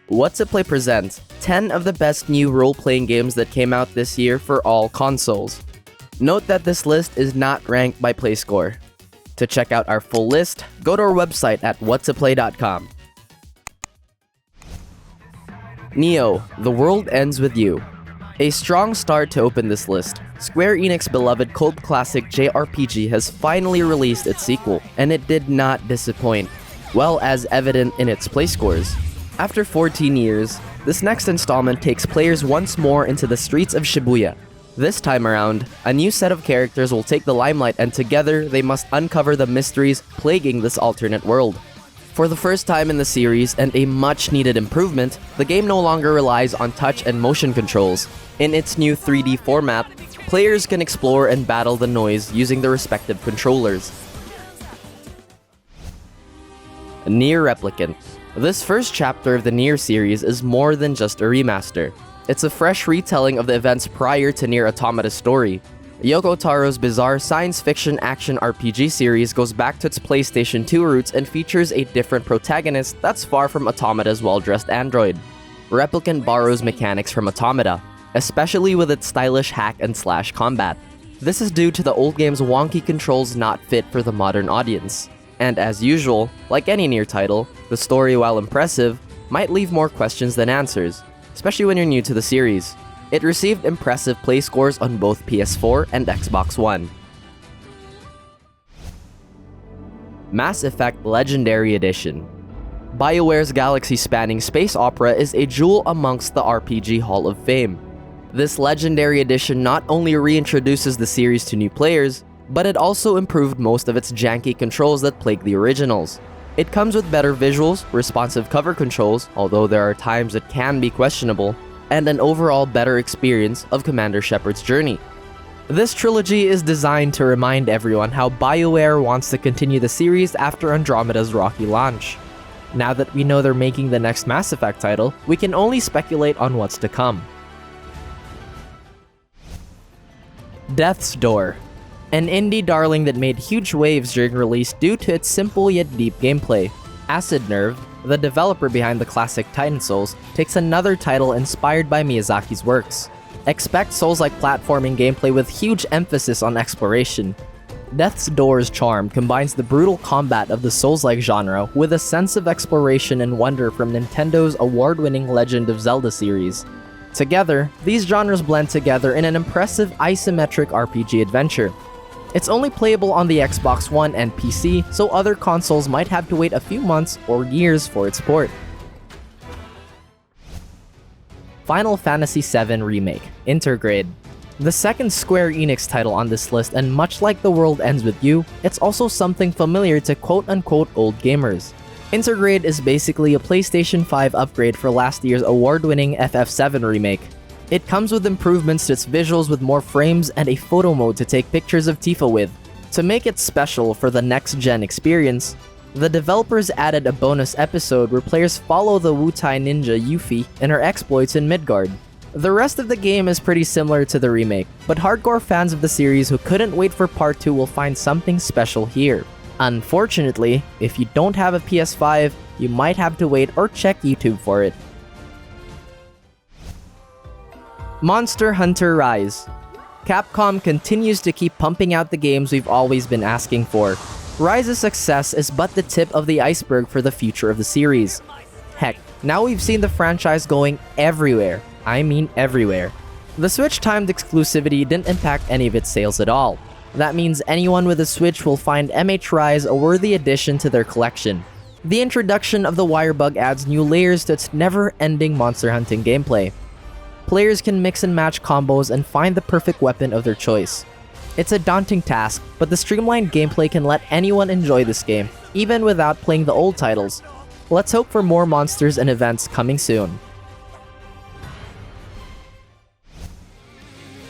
What's It Play presents 10 of the best new role-playing games that came out this year for all consoles. Note that this list is not ranked by PlayScore. To check out our full list, go to our website at whatsitplay.com. Nioh: The World Ends With You. A strong start to open this list. Square Enix beloved cult classic JRPG has finally released its sequel, and it did not disappoint, well as evident in its play scores. After 14 years, this next installment takes players once more into the streets of Shibuya. This time around, a new set of characters will take the limelight, and together they must uncover the mysteries plaguing this alternate world. For the first time in the series, and a much-needed improvement, the game no longer relies on touch and motion controls. In its new 3D format, players can explore and battle the noise using the respective controllers. Nier Replicant. This first chapter of the Nier series is more than just a remaster. It's a fresh retelling of the events prior to Nier Automata's story. Yoko Taro's bizarre science fiction action RPG series goes back to its PlayStation 2 roots and features a different protagonist that's far from Automata's well-dressed android. Replicant borrows mechanics from Automata, especially with its stylish hack-and-slash combat. This is due to the old game's wonky controls not fit for the modern audience. And as usual, like any Nier title, the story, while impressive, might leave more questions than answers, especially when you're new to the series. It received impressive play scores on both PS4 and Xbox One. Mass Effect Legendary Edition. BioWare's galaxy-spanning space opera is a jewel amongst the RPG Hall of Fame. This Legendary Edition not only reintroduces the series to new players, but it also improved most of its janky controls that plagued the originals. It comes with better visuals, responsive cover controls, although there are times it can be questionable, and an overall better experience of Commander Shepard's journey. This trilogy is designed to remind everyone how BioWare wants to continue the series after Andromeda's rocky launch. Now that we know they're making the next Mass Effect title, we can only speculate on what's to come. Death's Door. An indie darling that made huge waves during release due to its simple yet deep gameplay. Acid Nerve, the developer behind the classic Titan Souls, takes another title inspired by Miyazaki's works. Expect Souls-like platforming gameplay with huge emphasis on exploration. Death's Door's charm combines the brutal combat of the Souls-like genre with a sense of exploration and wonder from Nintendo's award-winning Legend of Zelda series. Together, these genres blend together in an impressive isometric RPG adventure. It's only playable on the Xbox One and PC, so other consoles might have to wait a few months or years for its port. Final Fantasy VII Remake, Intergrade. The second Square Enix title on this list, and much like The World Ends With You, it's also something familiar to quote-unquote old gamers. Intergrade is basically a PlayStation 5 upgrade for last year's award-winning FF7 remake. It comes with improvements to its visuals with more frames and a photo mode to take pictures of Tifa with. To make it special for the next-gen experience, the developers added a bonus episode where players follow the Wutai ninja Yuffie and her exploits in Midgard. The rest of the game is pretty similar to the remake, but hardcore fans of the series who couldn't wait for part 2 will find something special here. Unfortunately, if you don't have a PS5, you might have to wait or check YouTube for it. Monster Hunter Rise. Capcom continues to keep pumping out the games we've always been asking for. Rise's success is but the tip of the iceberg for the future of the series. Heck, now we've seen the franchise going everywhere. I mean everywhere. The Switch-timed exclusivity didn't impact any of its sales at all. That means anyone with a Switch will find MH Rise a worthy addition to their collection. The introduction of the Wirebug adds new layers to its never-ending monster hunting gameplay. Players can mix and match combos and find the perfect weapon of their choice. It's a daunting task, but the streamlined gameplay can let anyone enjoy this game, even without playing the old titles. Let's hope for more monsters and events coming soon.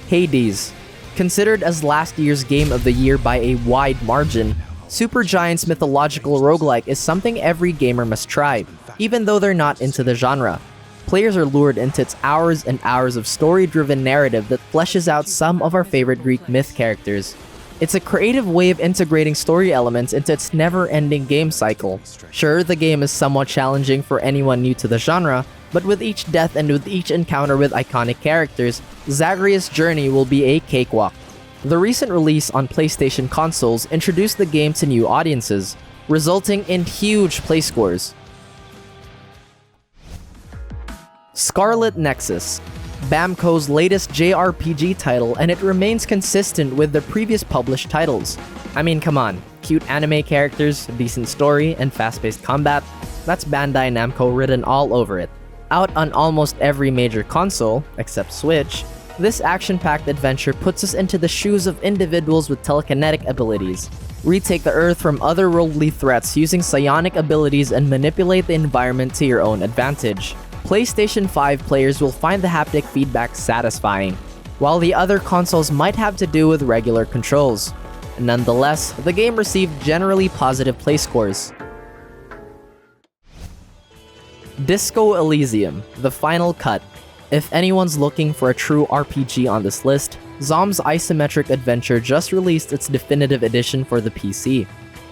Hades. Considered as last year's Game of the Year by a wide margin, Supergiant's mythological roguelike is something every gamer must try, even though they're not into the genre. Players are lured into its hours and hours of story-driven narrative that fleshes out some of our favorite Greek myth characters. It's a creative way of integrating story elements into its never-ending game cycle. Sure, the game is somewhat challenging for anyone new to the genre, But with each death and with each encounter with iconic characters, Zagreus' journey will be a cakewalk. The recent release on PlayStation consoles introduced the game to new audiences, resulting in huge play scores. Scarlet Nexus, Bamco's latest JRPG title, and it remains consistent with the previous published titles. I mean, come on, cute anime characters, decent story, and fast-paced combat, that's Bandai Namco written all over it. Out on almost every major console, except Switch, this action-packed adventure puts us into the shoes of individuals with telekinetic abilities. Retake the Earth from otherworldly threats using psionic abilities and manipulate the environment to your own advantage. PlayStation 5 players will find the haptic feedback satisfying, while the other consoles might have to do with regular controls. Nonetheless, the game received generally positive play scores. Disco Elysium, The Final Cut. If anyone's looking for a true RPG on this list, Zom's isometric adventure just released its definitive edition for the PC.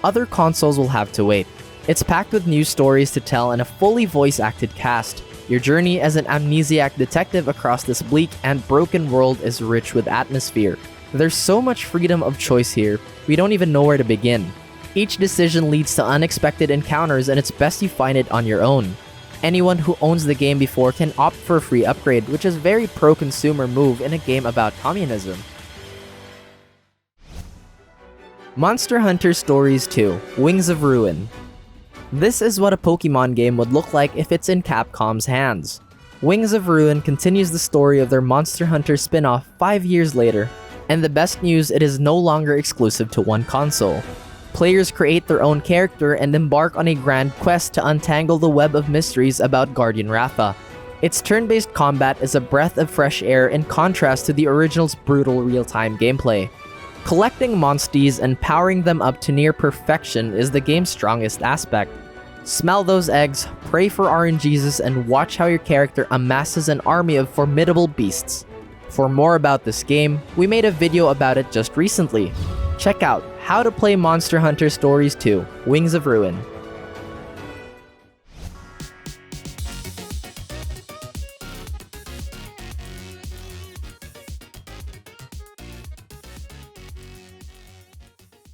Other consoles will have to wait. It's packed with new stories to tell and a fully voice-acted cast. Your journey as an amnesiac detective across this bleak and broken world is rich with atmosphere. There's so much freedom of choice here, we don't even know where to begin. Each decision leads to unexpected encounters, and it's best you find it on your own. Anyone who owns the game before can opt for a free upgrade, which is a very pro-consumer move in a game about communism. Monster Hunter Stories 2: Wings of Ruin. This is what a Pokemon game would look like if it's in Capcom's hands. Wings of Ruin continues the story of their Monster Hunter spin-off 5 years later, and the best news, it is no longer exclusive to one console. Players create their own character and embark on a grand quest to untangle the web of mysteries about Guardian Ratha. Its turn-based combat is a breath of fresh air in contrast to the original's brutal real-time gameplay. Collecting monsties and powering them up to near perfection is the game's strongest aspect. Smell those eggs, pray for RNGesus, and watch how your character amasses an army of formidable beasts. For more about this game, we made a video about it just recently. Check out How to Play Monster Hunter Stories 2: Wings of Ruin.